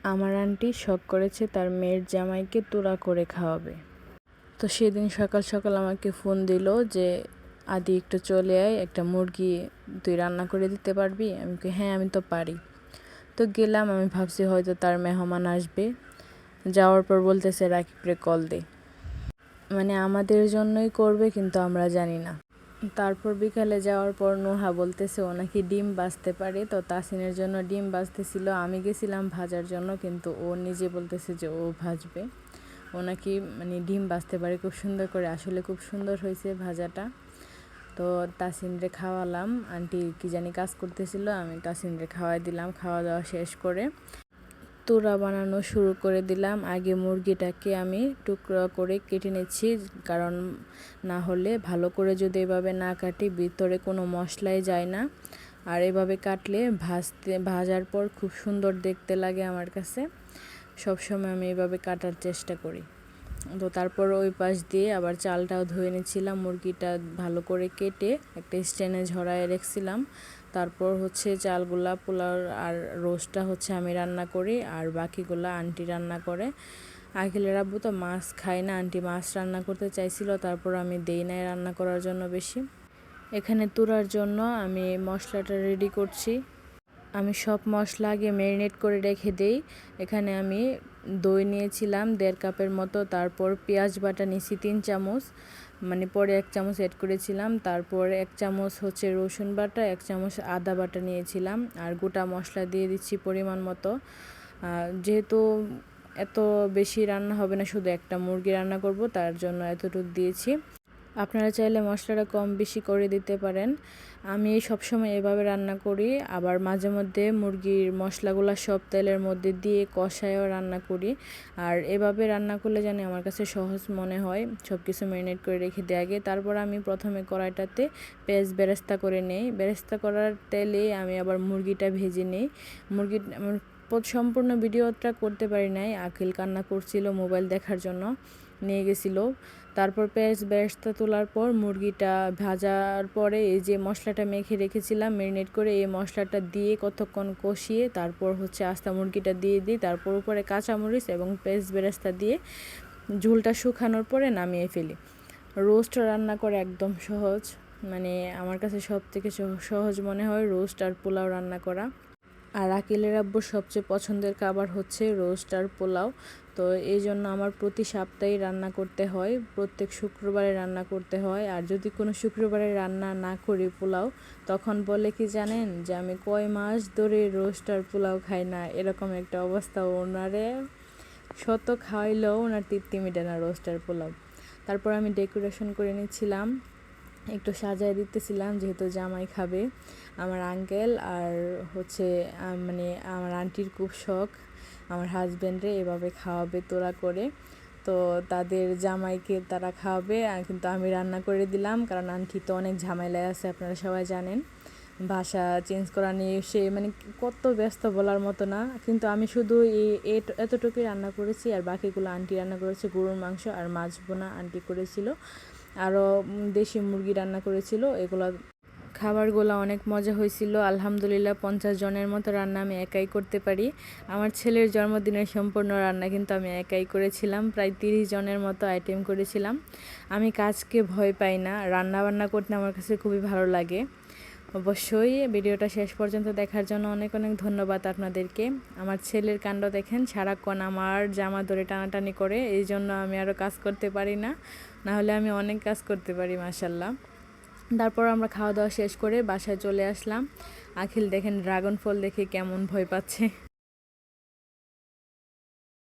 আমার আন্টি শখ করেছে তার মেয়ের জামাইকে তোড়া করে খাওয়াবে। তো সেদিন সকাল সকাল আমাকে ফোন দিল যে আদি একটু চলে আয়, একটা মুরগি তুই রান্না করে দিতে পারবি? আমি কি হ্যাঁ আমি তো পারি। তো গেলাম, আমি ভাবছি হয়তো তার মেহমান আসবে। যাওয়ার পর বলতেছে রাকিবরে কল দে, মানে আমাদের জন্যই করবে কিন্তু আমরা জানি না। তারপর বিকালে যাওয়ার পর নোহা বলতেছে ও নাকি ডিম ভাজতে পারে, তো তাসিনের জন্য ডিম ভাজতেছিল। আমি গেছিলাম ভাজার জন্য, কিন্তু ও নিজে বলতেছে যে ও ভাজবে। ও নাকি মানে ডিম ভাজতে পারে খুব সুন্দর করে, আসলে খুব সুন্দর হয়েছে ভাজাটা। তো তাসিনরে খাওয়ালাম, আন্টি কি জানি কাজ করতেছিল, আমি তাসিনরে খাওয়াই দিলাম। খাওয়া দাওয়া শেষ করে তোড়া বানানো শুরু করে দিলাম। আগে মুরগিটাকে আমি টুকরো করে কেটে নিচ্ছি, কারণ না হলে ভালো করে যদি এভাবে না কাটি ভিতরে কোনো মশলাই যায় না। আর এভাবে কাটলে ভাজার পর খুব সুন্দর দেখতে লাগে আমার কাছে। সবসময় আমি এভাবে কাটার চেষ্টা করি। তো তারপর ওই পাশ দিয়ে আবার চালটাও ধুয়ে নিচ্ছিলাম। মুরগিটা ভালো করে কেটে একটা স্ট্যান্ডে ঝরায় রেখেছিলাম। তারপর হচ্ছে চালগুলা পোলাও আর রোস্টটা হচ্ছে আমি রান্না করি, আর বাকিগুলা আন্টি রান্না করে। আখিলের আব্বু তো মাছ খায় না, আন্টি মাছ রান্না করতে চাইছিল, তারপর আমি দেই নাই রান্না করার জন্য বেশি। এখানে তুরার জন্য আমি মশলাটা রেডি করছি। আমি সব মশলা আগে ম্যারিনেট করে রেখে দেই। এখানে আমি দই নিয়েছিলাম 1.5 কাপের মতো, তারপর পেঁয়াজ বাটা নিয়েছি 3 চামচ, মানে পরে 1 চামচ অ্যাড করেছিলাম। তারপর 1 চামচ হচ্ছে রসুন বাটা, 1 চামচ আদা বাটা নিয়েছিলাম, আর গোটা মশলা দিয়ে দিচ্ছি পরিমাণ মতো। যেহেতু এত বেশি রান্না হবে না, শুধু একটা মুরগি রান্না করব, তার জন্য এতটুকু দিয়েছি। আপনারা চাইলে মশলাটা কম বেশি করে দিতে পারেন। আমি সবসময় এভাবে রান্না করি, আবার মাঝে মধ্যে মুরগির মশলাগুলো সব তেলের মধ্যে দিয়ে কষায়ও রান্না করি। আর এভাবে রান্না করলে জানি আমার কাছে সহজ মনে হয়, সব কিছু ম্যারিনেট করে রেখে দেওয়া আগে। তারপর আমি প্রথমে কড়াইটাতে পেঁয়াজ বেরেস্তা করে নেই। বেরেস্তা করার তেলে আমি আবার মুরগিটা ভেজে নিই। সম্পূর্ণ ভিডিওটা করতে পারি নাই, আখিল কান্না করছিল মোবাইল দেখার জন্য, নিয়ে গেছিলো। তারপর পেঁয়াজ বেরেস্তা তোলার পর মুরগিটা ভাজার পরে এই যে মশলাটা মেখে রেখেছিলাম ম্যারিনেট করে, এই মশলাটা দিয়ে কতক্ষণ কষিয়ে তারপর হচ্ছে আস্তা মুরগিটা দিয়ে দিই। তারপর উপরে কাঁচামরিচ এবং পেঁয়াজ বেরেস্তা দিয়ে ঝোলটা শুকানোর পরে নামিয়ে ফেলি। রোস্ট রান্না করে একদম সহজ, মানে আমার কাছে সব থেকে সহজ মনে হয় রোস্ট আর পোলাও রান্না করা। আর আকিলের আব্বুর সবচেয়ে পছন্দের খাবার হচ্ছে রোস্ট আর পোলাও। তো এই জন্য আমার প্রতি সপ্তাহে রান্না করতে হয়, প্রত্যেক শুক্রবারে রান্না করতে হয়। আর যদি কোনো শুক্রবারে রান্না না করি পোলাও, তখন বলে কি জানেন, যে আমি কয় মাস ধরে রোস্ট আর পোলাও খাই না, এরকম একটা অবস্থা। ওনারে শত খাওয়াইলেও ওনার তৃপ্তি মেটে না রোস্ট আর পোলাও। তারপর আমি ডেকোরেশন করে নিচ্ছিলাম, একটু সাজায় দিতেছিলাম, যেহেতু জামাই খাবে আমার আঙ্কেল, আর হচ্ছে মানে আমার আন্টির খুব শখ আমার হাজব্যান্ডে এভাবে খাওয়াবে তোড়া করে। তো তাদের জামাইকে তারা খাওয়াবে, আর কিন্তু আমি রান্না করে দিলাম, কারণ আন্টি তো অনেক ঝামেলায় আছে, আপনারা সবাই জানেন। ভাষা চেঞ্জ করা নিয়ে সে মানে কত ব্যস্ত বলার মতো না, কিন্তু আমি শুধু এতটুকুই রান্না করেছি, আর বাকিগুলো আন্টি রান্না করেছে। গরুর মাংস আর মাছ বোনা আন্টি করেছিল, আরও দেশি মুরগি রান্না করেছিল। এগুলো খাবারগুলো অনেক মজা হয়েছিল। আলহামদুলিল্লাহ 50 জনের মতো রান্না আমি একাই করতে পারি। আমার ছেলের জন্মদিনের সম্পূর্ণ রান্না কিন্তু আমি একাই করেছিলাম, প্রায় 30 জনের মতো আইটেম করেছিলাম। আমি কাজকে ভয় পাই না, রান্না বান্না করতে আমার কাছে খুবই ভালো লাগে। অবশ্যই ভিডিওটা শেষ পর্যন্ত দেখার জন্য অনেক অনেক ধন্যবাদ আপনাদেরকে। আমার ছেলের কাণ্ড দেখেন, সারাক্ষণ আমার জামা ধরে টানাটানি করে, এই জন্য আমি আরও কাজ করতে পারি না, নাহলে আমি অনেক কাজ করতে পারি মাশাল্লাহ। তারপর আমরা খাওয়া দাওয়া শেষ করে বাসায় চলে আসলাম। আখিল দেখেন ড্রাগন ফল দেখে কেমন ভয় পাচ্ছে।